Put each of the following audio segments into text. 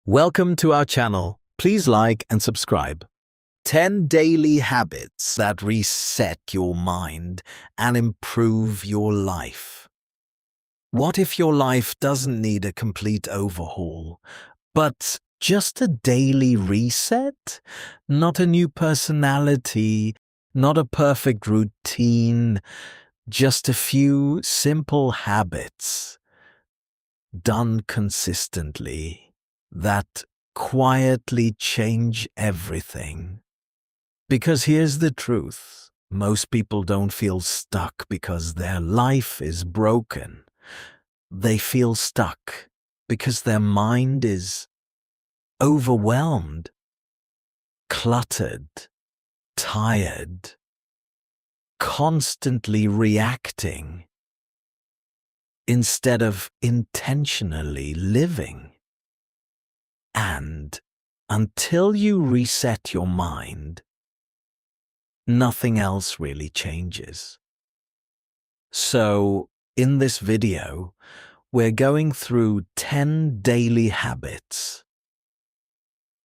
Welcome to our channel. Please like and subscribe. 10 daily habits that reset your mind and improve your life. What if your life doesn't need a complete overhaul, but just a daily reset? Not a new personality, not a perfect routine, just a few simple habits done consistently that quietly change everything. Because here's the truth. Most people don't feel stuck because their life is broken. They feel stuck because their mind is overwhelmed, cluttered, tired, constantly reacting instead of intentionally living. And until you reset your mind, nothing else really changes. So, in this video, we're going through 10 daily habits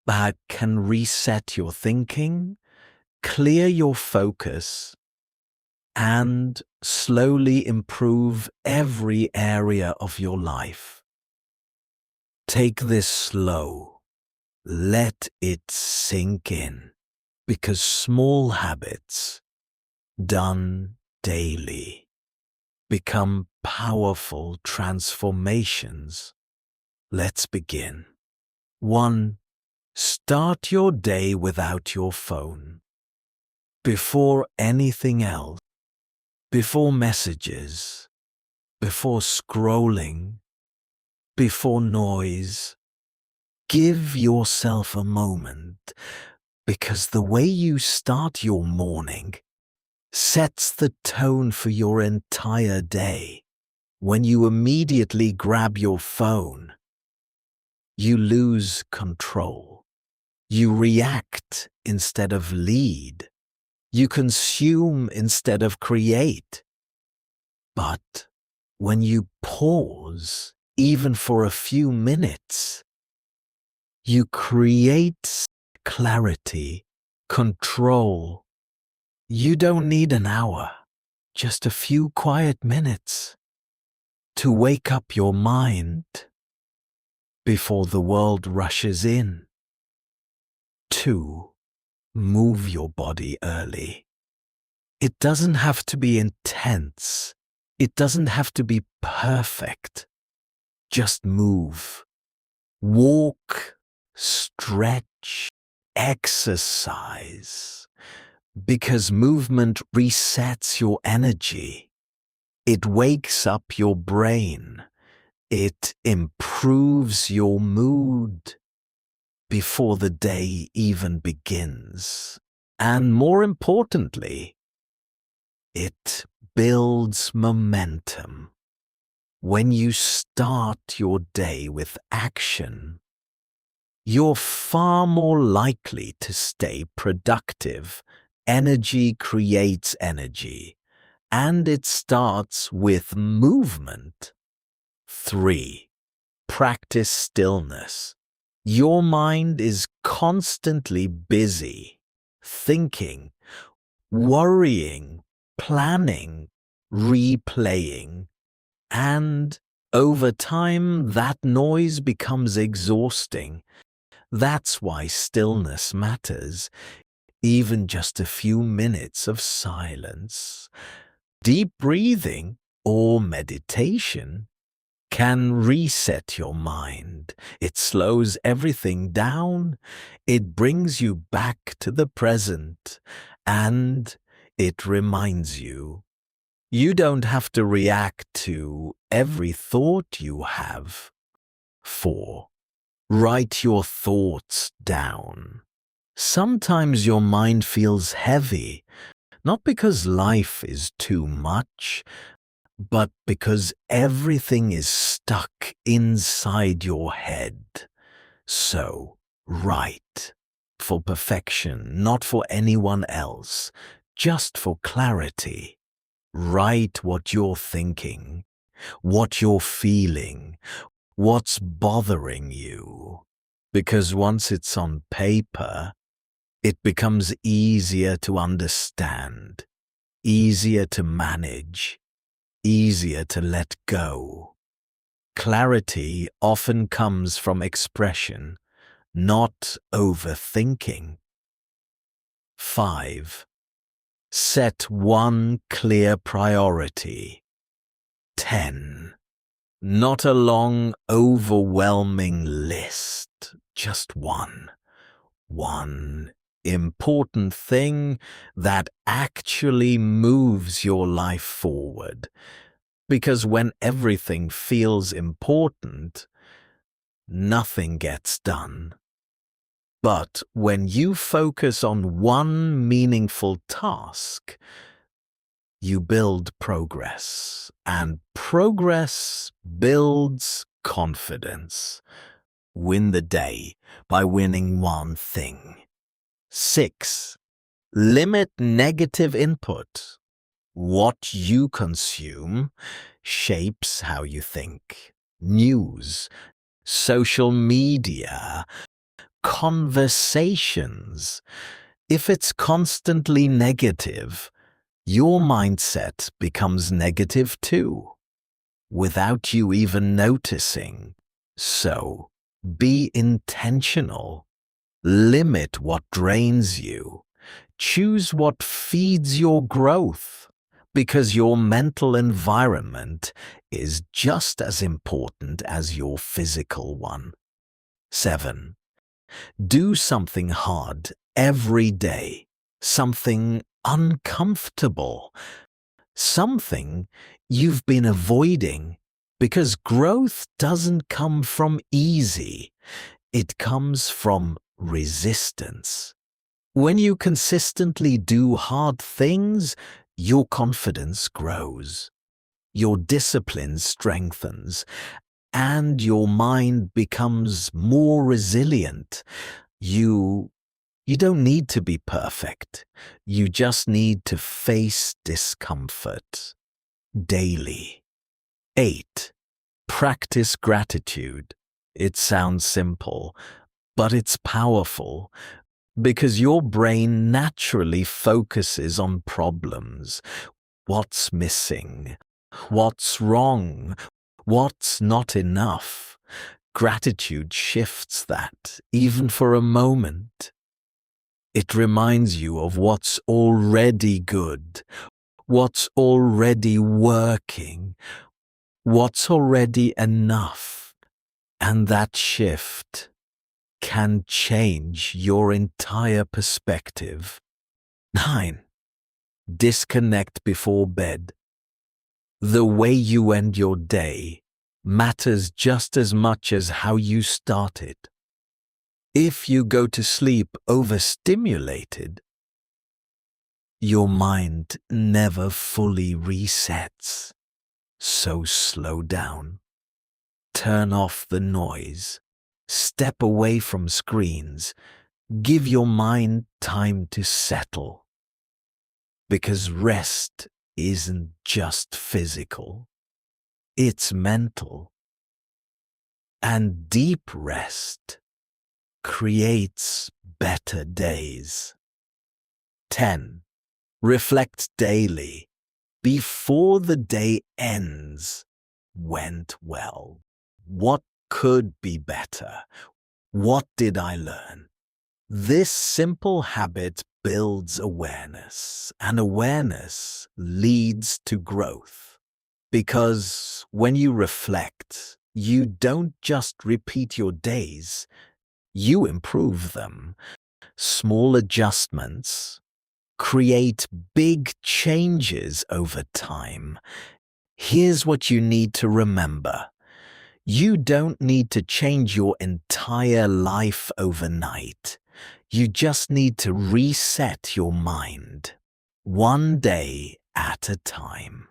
that can reset your thinking, clear your focus, and slowly improve every area of your life. Take this slow. Let it sink in, because small habits done daily become powerful transformations. Let's begin. 1. Start your day without your phone. Before anything else, before messages, before scrolling, before noise, give yourself a moment, because the way you start your morning sets the tone for your entire day. When you immediately grab your phone, you lose control. You react instead of lead. You consume instead of create. But when you pause, even for a few minutes, you create clarity, control. You don't need an hour, just a few quiet minutes to wake up your mind before the world rushes in. 2. Move your body early. It doesn't have to be intense. It doesn't have to be perfect. Just move. Walk, stretch, exercise. Because movement resets your energy. It wakes up your brain. It improves your mood before the day even begins. And more importantly, it builds momentum. When you start your day with action, you're far more likely to stay productive. Energy creates energy, and it starts with movement. 3. Practice stillness. Your mind is constantly busy, thinking, worrying, planning, replaying, and over time that noise becomes exhausting. That's why stillness matters. Even just a few minutes of silence, deep breathing, or meditation can reset your mind. It slows everything down, it brings you back to the present, and it reminds you don't have to react to every thought you have. 4. Write your thoughts down. Sometimes your mind feels heavy, not because life is too much, but because everything is stuck inside your head. So, write. For perfection, not for anyone else, just for clarity. Write what you're thinking, what you're feeling, what's bothering you. because once it's on paper, it becomes easier to understand, easier to manage, easier to let go. Clarity often comes from expression, not overthinking. 5. Set one clear priority. 10. Not a long, overwhelming list, just one. One important thing that actually moves your life forward. Because when everything feels important, nothing gets done. But when you focus on one meaningful task, you build progress, and progress builds confidence. Win the day by winning one thing. 6. Limit negative input. What you consume shapes how you think. News, social media, conversations. If it's constantly negative, your mindset becomes negative too, without you even noticing. So, be intentional. Limit what drains you. Choose what feeds your growth, because your mental environment is just as important as your physical one. 7. Do something hard every day, something uncomfortable, something you've been avoiding, because growth doesn't come from easy, it comes from resistance. When you consistently do hard things, your confidence grows, your discipline strengthens, and your mind becomes more resilient. You don't need to be perfect. You just need to face discomfort daily. 8. Practice gratitude. It sounds simple, but it's powerful, because your brain naturally focuses on problems. What's missing? What's wrong? What's not enough? Gratitude shifts that, even for a moment. It reminds you of what's already good, what's already working, what's already enough. And that shift can change your entire perspective. 9. Disconnect before bed. The way you end your day matters just as much as how you start it. If you go to sleep overstimulated, your mind never fully resets. So slow down. Turn off the noise. Step away from screens. Give your mind time to settle. Because rest isn't just physical, it's mental. And deep rest creates better days. 10. Reflect daily. Before the day ends, went well. What could be better? What did I learn? This simple habit builds awareness, and awareness leads to growth. Because when you reflect, you don't just repeat your days, you improve them. Small adjustments create big changes over time. Here's what you need to remember. You don't need to change your entire life overnight. You just need to reset your mind, one day at a time.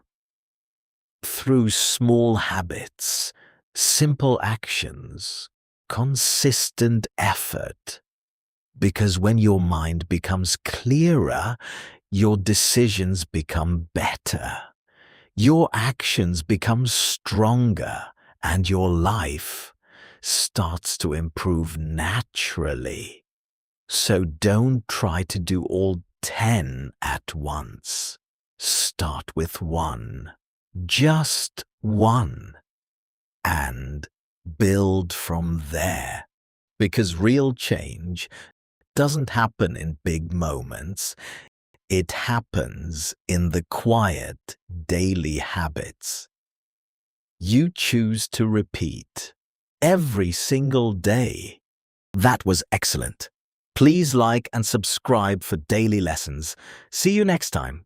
Through small habits, simple actions, consistent effort. Because when your mind becomes clearer, your decisions become better. Your actions become stronger, and your life starts to improve naturally. So don't try to do all 10 at once. Start with one, just one, and build from there. Because real change doesn't happen in big moments. It happens in the quiet, daily habits you choose to repeat every single day. That was excellent. Please like and subscribe for daily lessons. See you next time.